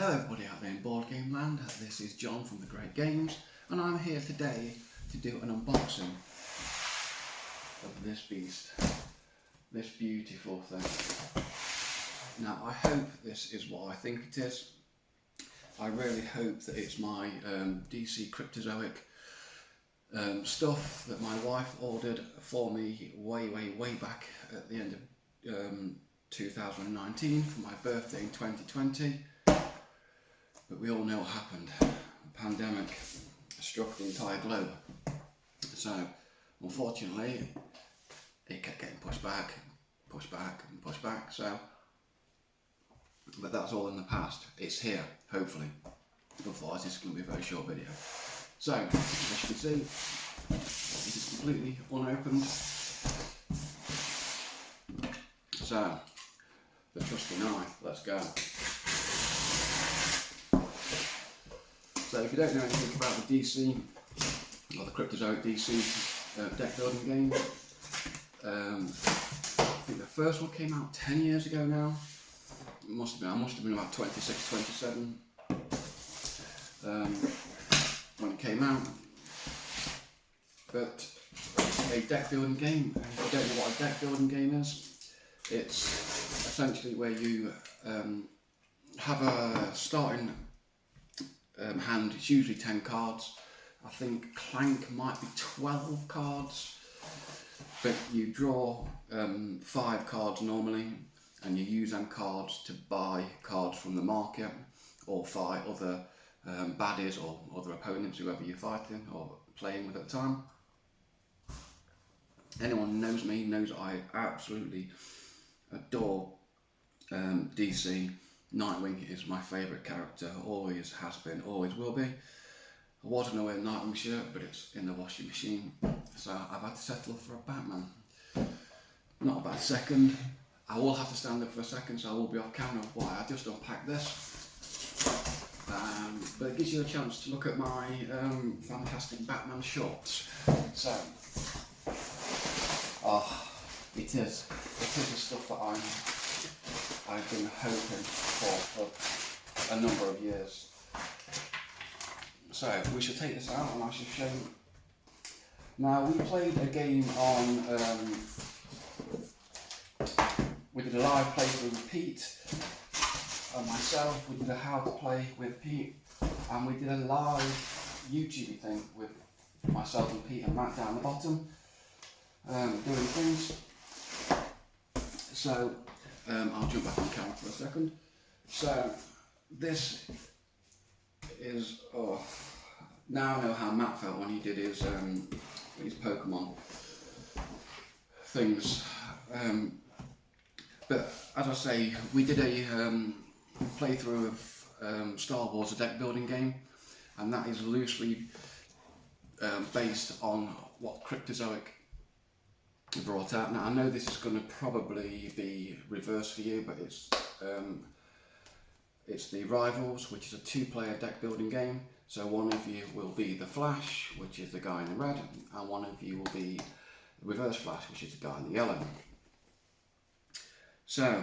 Hello everybody out there in board game land, this is John from The Great Games and I'm here today to do an unboxing of this beast, this beautiful thing. Now I hope this is what I think it is. I really hope that it's my DC Cryptozoic stuff that my wife ordered for me way back at the end of 2019 for my birthday in 2020. But we all know what happened. The pandemic struck the entire globe. So, unfortunately, it kept getting pushed back and pushed back. So, but that's all in the past. It's here, hopefully. Otherwise, this is going to be a very short video. So, as you can see, it is completely unopened. So, the trusty knife, let's go. So if you don't know anything about the DC, or the Cryptozoic DC deck building game, I think the first one came out 10 years ago now. I must have been about 26, 27 when it came out. But a deck building game, and if you don't know what a deck building game is, it's essentially where you have a starting hand. It's usually 10 cards. I think Clank might be 12 cards, but you draw 5 cards normally, and you use them cards to buy cards from the market or fight other baddies or other opponents, whoever you're fighting or playing with at the time. Anyone who knows me knows I absolutely adore DC. Nightwing is my favourite character, always has been, always will be. I was going to wear a Nightwing shirt, but it's in the washing machine, so I've had to settle for a Batman. Not a bad second. I will have to stand up for a second, so I will be off camera. Why? I just unpacked this. But it gives you a chance to look at my fantastic Batman shorts. So, it is the stuff that I've been hoping for a number of years. So we shall take this out and I shall show you. Now we played a game on, we did a live playthrough with Pete and myself. We did a how to play with Pete, and we did a live YouTube thing with myself and Pete and Matt down the bottom, doing things. So I'll jump back on camera for a second. So this is, now I know how Matt felt when he did his Pokemon things. But as I say, we did a playthrough of Star Wars, a deck building game, and that is loosely based on what Cryptozoic brought out. Now I know this is going to probably be reversed for you, but it's the Rivals, which is a 2-player deck building game. So one of you will be the Flash, which is the guy in the red, and one of you will be the Reverse Flash, which is the guy in the yellow. So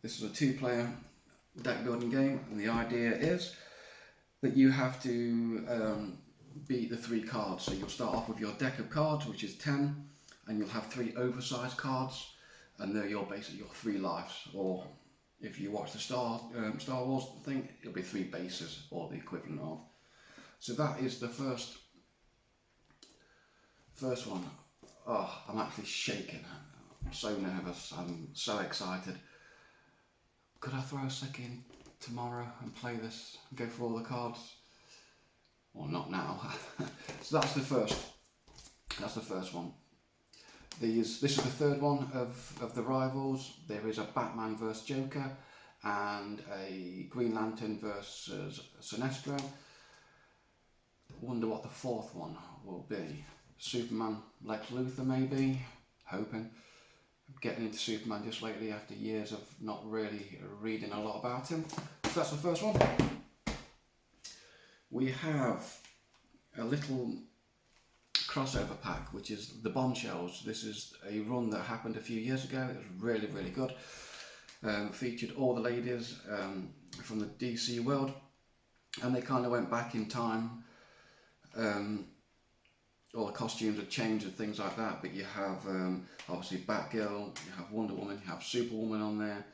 this is a 2-player deck building game, and the idea is that you have to beat the 3 cards. So you'll start off with your deck of cards, which is 10, and you'll have 3 oversized cards, and they're basically your 3 lives, or if you watch the Star Wars thing, it'll be 3 bases, or the equivalent of. So that is the first one. Oh, I'm actually shaking. I'm so nervous. I'm so excited. Could I throw a second tomorrow and play this and go through all the cards? Or not now. So that's the first. That's the first one. This is the third one of the Rivals. There is a Batman vs Joker and a Green Lantern versus Sinestro. Wonder what the 4th one will be. Superman, Lex Luthor maybe? Hoping. I'm getting into Superman just lately after years of not really reading a lot about him. So that's the first one. We have a little crossover pack, which is the Bombshells. This is a run that happened a few years ago. It was really good. Featured all the ladies from the DC world, and they kind of went back in time. All the costumes had changed and things like that, but you have obviously Batgirl, you have Wonder Woman, you have Superwoman on there,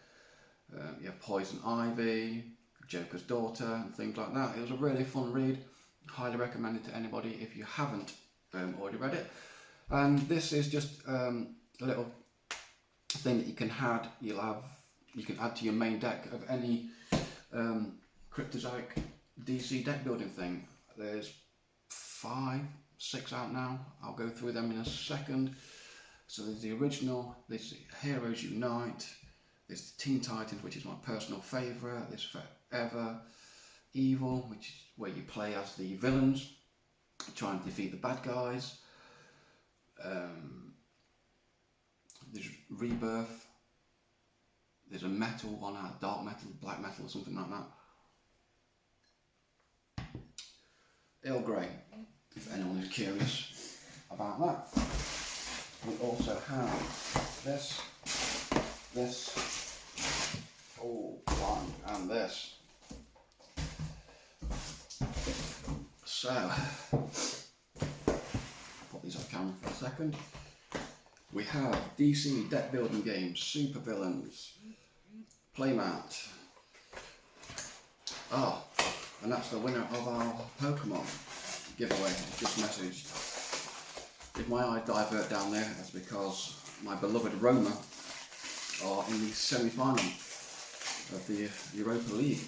you have Poison Ivy, Joker's daughter, and things like that. It was a really fun read. Highly recommend it to anybody if you haven't already read it. And this is just a little thing that you can add. You can add to your main deck of any cryptozoic DC deck building thing. There's 5, 6 out now. I'll go through them in a second. So there's the original, there's Heroes Unite, there's the Teen Titans, which is my personal favourite, there's Forever Evil, which is where you play as the villains, try and defeat the bad guys. There's Rebirth, there's a metal one, dark metal, black metal or something like that. Earl Grey, if anyone is curious about that. We also have this, one, and this. So, put these off camera for a second. We have DC deck building games, super villains, playmat. Oh, and that's the winner of our Pokemon giveaway. Just messaged. If my eye divert down there, that's because my beloved Roma are in the semi-final of the Europa League.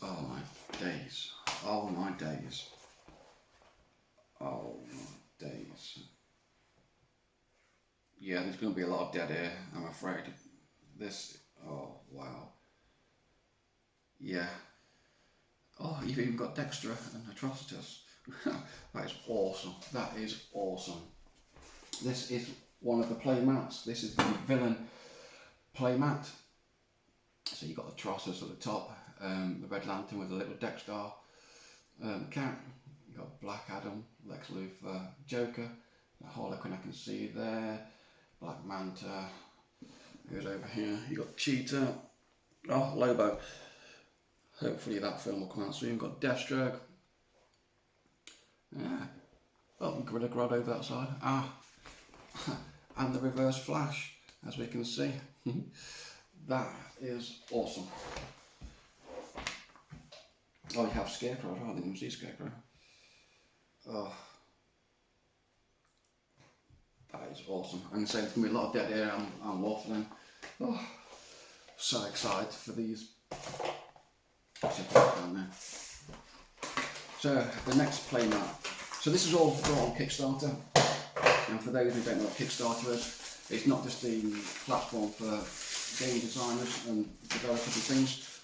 Oh my days. Oh my days. Oh my days. Yeah, there's going to be a lot of dead air, I'm afraid. This, oh wow. Yeah. Oh, you've even got Dexter and Atrocitus. That is awesome. That is awesome. This is one of the playmats. This is the villain playmat. So you've got Atrocitus at the top, the Red Lantern with a little Dexter cat. You've got Black Adam, Lex Luthor, Joker, Harlequin I can see there, Black Manta, who's over here. You've got Cheetah, oh, Lobo. Hopefully that film will come out soon. You've got Deathstroke. Yeah. Oh, Gorilla Grodd over that side. Ah. And the Reverse Flash, as we can see. That is awesome. Oh, you have Scarecrow. I didn't even see Scarecrow. Oh. That is awesome. I'm saying there's going to be a lot of dead air. I'm waffling. Oh. So excited for these. Down there. So the next playmat. So this is all on Kickstarter. And for those who don't know what Kickstarter is, it's not just the platform for game designers and developers and things,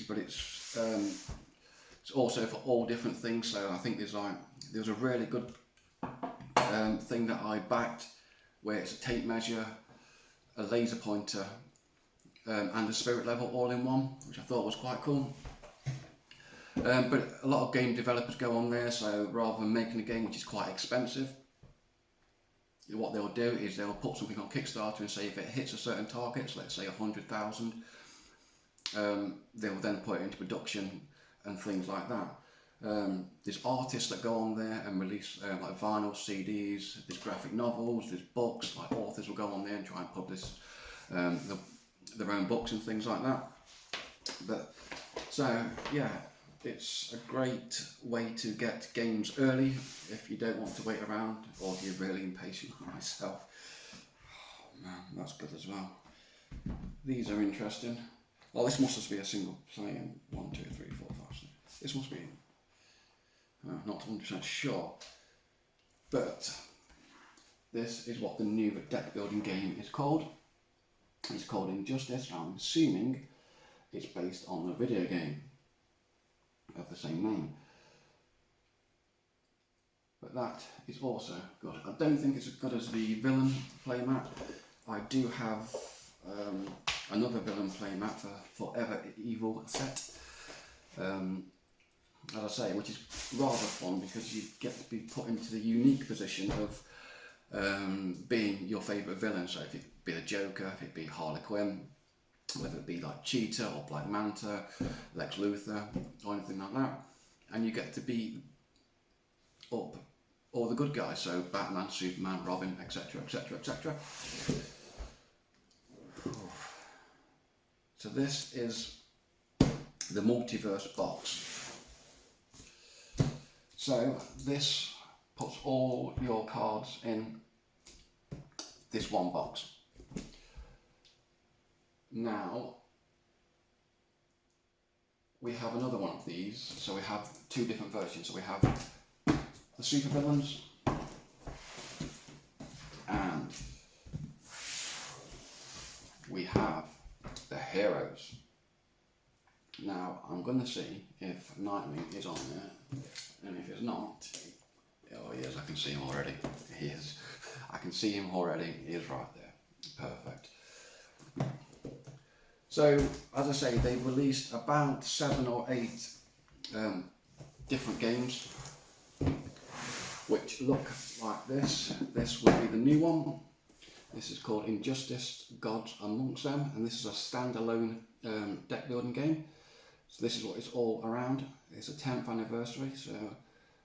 but it's also for all different things. So I think there's a really good thing that I backed, where it's a tape measure, a laser pointer, and a spirit level all in one, which I thought was quite cool. But a lot of game developers go on there, so rather than making a game which is quite expensive, what they'll do is they'll put something on Kickstarter and say if it hits a certain target, so let's say 100,000, they'll then put it into production and things like that. There's artists that go on there and release like vinyl CDs, there's graphic novels, there's books, like authors will go on there and try and publish their own books and things like that. But so yeah, it's a great way to get games early if you don't want to wait around, or if you're really impatient like myself. Oh man, that's good as well. These are interesting. Oh, this must just be a single player. 1, 2, 3, 4, 5, 6. This must be. Not 100% sure, but this is what the new deck building game is called. It's called Injustice. I'm assuming it's based on a video game of the same name. But that is also good. I don't think it's as good as the villain playmat. I do have another villain playmat for Forever Evil set. As I say, which is rather fun because you get to be put into the unique position of being your favourite villain. So if it be the Joker, if it be Harley Quinn, whether it be like Cheetah or Black Manta, Lex Luthor, or anything like that, and you get to beat up all the good guys, so Batman, Superman, Robin, etc, etc, etc. So this is the multiverse box. So this puts all your cards in this one box. Now we have another one of these, so we have two different versions. So we have the supervillains and we have the heroes. Now I'm going to see if Nightwing is on there, and if it's not, oh he is, I can see him already. He is. I can see him already. He is right there. Perfect. So, as I say, they've released about 7 or 8 different games which look like this. This will be the new one. This is called Injustice, Gods Amongst Them, and this is a standalone deck building game. So this is what it's all around. It's a 10th anniversary, so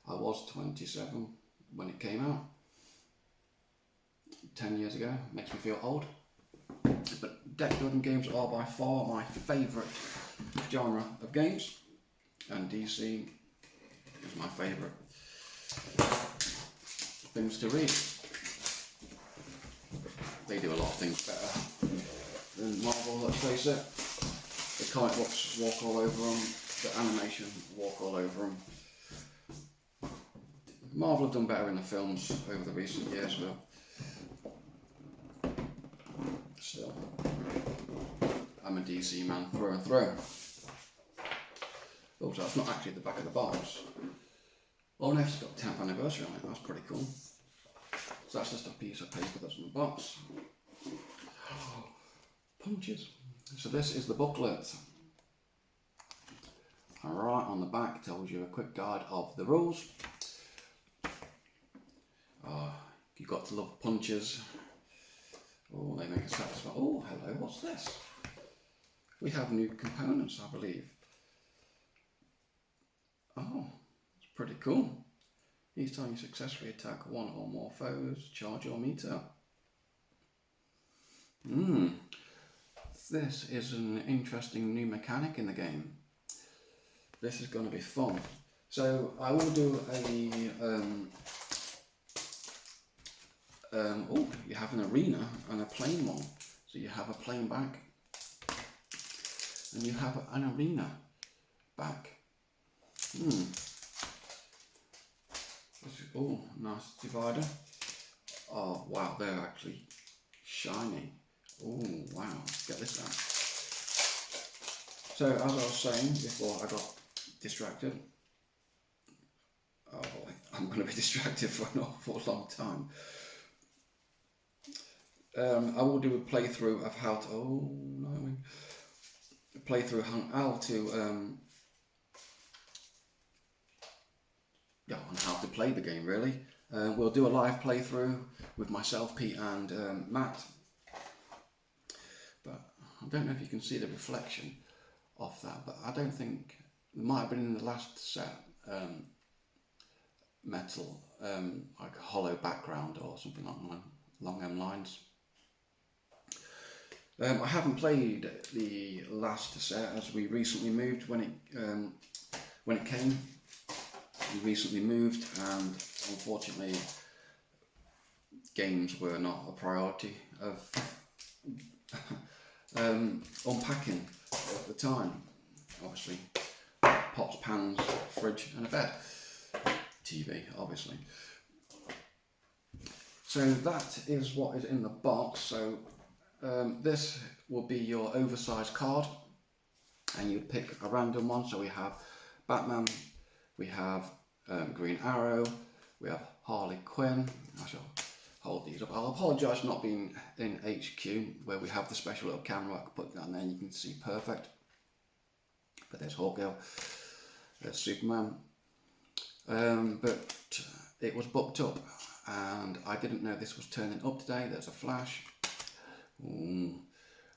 I was 27 when it came out. 10 years ago, makes me feel old. But deck building games are by far my favourite genre of games, and DC is my favourite things to read. They do a lot of things better than Marvel, let's face it. The comic books walk all over them, the animation walk all over them. Marvel have done better in the films over the recent years, but still, I'm a DC man through and through. Oh, so that's not actually the back of the box. Oh no, it's got a 10th anniversary on it, that's pretty cool. So that's just a piece of paper that's in the box. Oh, punches. So this is the booklet. Alright, on the back tells you a quick guide of the rules. You've got to love punches. Oh, they make it satisfying. Oh, hello, what's this? We have new components, I believe. Oh, it's pretty cool. Each time you successfully attack one or more foes, charge your meter. This is an interesting new mechanic in the game. This is going to be fun. So I will do a oh, you have an arena and a plain one. So you have a plain back and you have an arena back. Oh, nice divider. Oh wow, they're actually shiny. Oh wow, get this out. So as I was saying before I got distracted. Oh boy, I'm going to be distracted for an awful long time. I will do a playthrough of how to, on how to play the game really. We'll do a live playthrough with myself, Pete and Matt. But I don't know if you can see the reflection of that, but I don't think, it might have been in the last set, metal, like a hollow background or something along them lines. I haven't played the last set as we recently moved when it came. We recently moved and unfortunately games were not a priority of unpacking at the time. Obviously, pots, pans, fridge and a bed. TV, obviously. So that is what is in the box. So this will be your oversized card and you'd pick a random one. So we have Batman, we have Green Arrow, we have Harley Quinn. I shall hold these up. I'll apologise for not being in HQ where we have the special little camera I can put down there and you can see perfect. But there's Hawkgirl, there's Superman. But it was booked up and I didn't know this was turning up today. There's a flash. Ooh,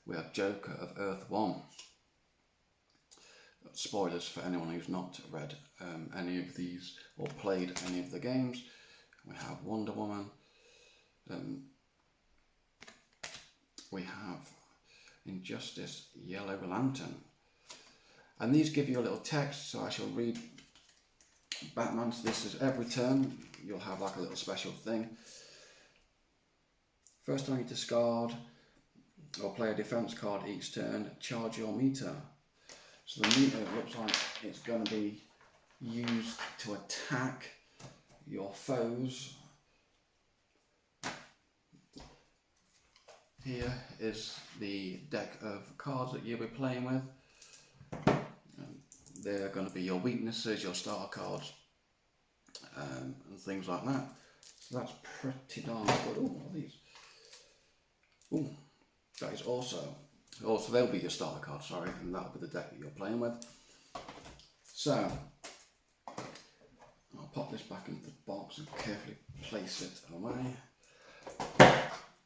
we have Joker of Earth 1. Spoilers for anyone who's not read any of these or played any of the games. We have Wonder Woman. We have Injustice, Yellow Lantern. And these give you a little text, so I shall read Batman. So this is every turn, you'll have like a little special thing. First time you discard or play a defense card each turn, charge your meter. So the meter looks like it's going to be used to attack your foes. Here is the deck of cards that you'll be playing with. They're going to be your weaknesses, your starter cards, and things like that. So that's pretty darn good. Oh, what are these? Oh, that is also they'll be your starter cards, sorry, and that'll be the deck that you're playing with. So I'll pop this back into the box and carefully place it away.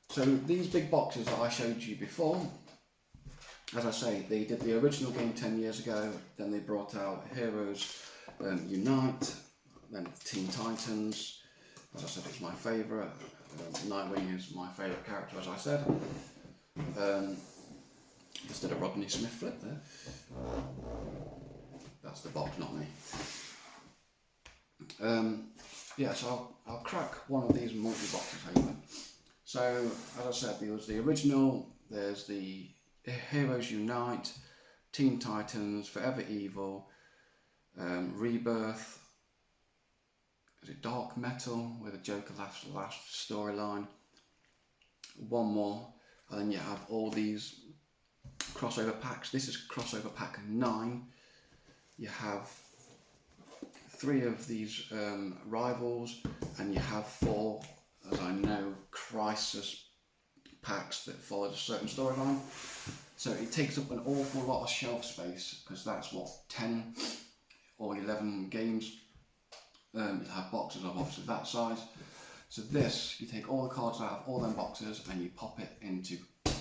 So these big boxes that I showed you before, as I say, they did the original game 10 years ago, then they brought out Heroes Unite, then Teen Titans. As I said, it's my favourite. Nightwing is my favourite character, as I said. Instead of Rodney Smith flip there. That's the box, not me. Yeah, so I'll crack one of these multi-boxes open. So, as I said, there was the original, there's the Heroes Unite, Teen Titans, Forever Evil, Rebirth, is it Dark Metal, where the Joker last storyline, one more, and then you have all these crossover packs. This is crossover pack 9. You have 3 of these rivals, and you have 4, as I know, crisis packs that follow a certain storyline. So it takes up an awful lot of shelf space, because that's what 10 or 11 games you have boxes of, obviously that size. So this, you take all the cards out of all them boxes and you pop it into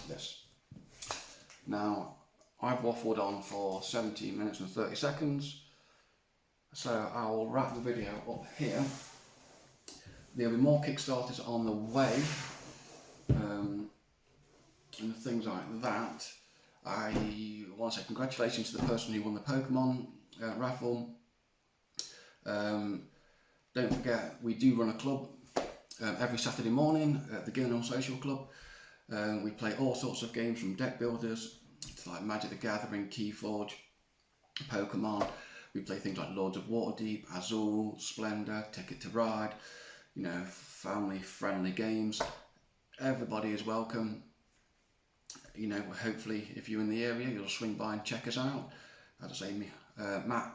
this. Now I've waffled on for 17 minutes and 30 seconds, so I'll wrap the video up here. There'll be more Kickstarters on the way, and things like that. I want to say congratulations to the person who won the Pokemon raffle. Don't forget, we do run a club every Saturday morning at the Gillingham Social Club. We play all sorts of games, from deck builders to like Magic the Gathering, Keyforge, Pokemon. We play things like Lords of Waterdeep, Azul, Splendor, Ticket to Ride, you know, family friendly games. Everybody is welcome. You know, hopefully if you're in the area, you'll swing by and check us out. As I say, Matt,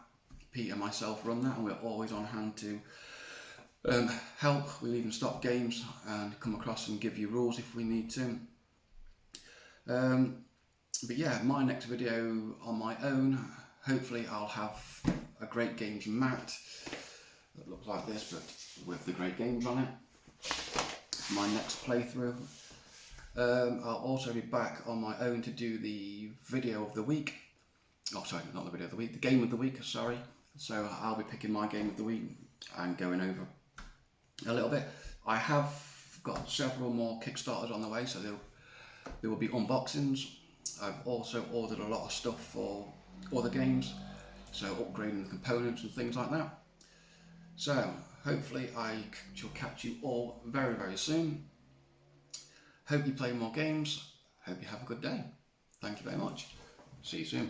Pete and myself run that, and we're always on hand to help. We'll even stop games and come across and give you rules if we need to. But yeah, my next video on my own, hopefully I'll have a Great Games mat that looks like this, but with the Great Games on it. My next playthrough. I'll also be back on my own to do the video of the week. Oh, sorry, not the video of the week, the game of the week, sorry. So I'll be picking my game of the week and going over a little bit. I have got several more Kickstarters on the way, so there will be unboxings. I've also ordered a lot of stuff for other games, so upgrading the components and things like that. So hopefully I shall catch you all very, very soon. Hope you play more games. Hope you have a good day. Thank you very much. See you soon.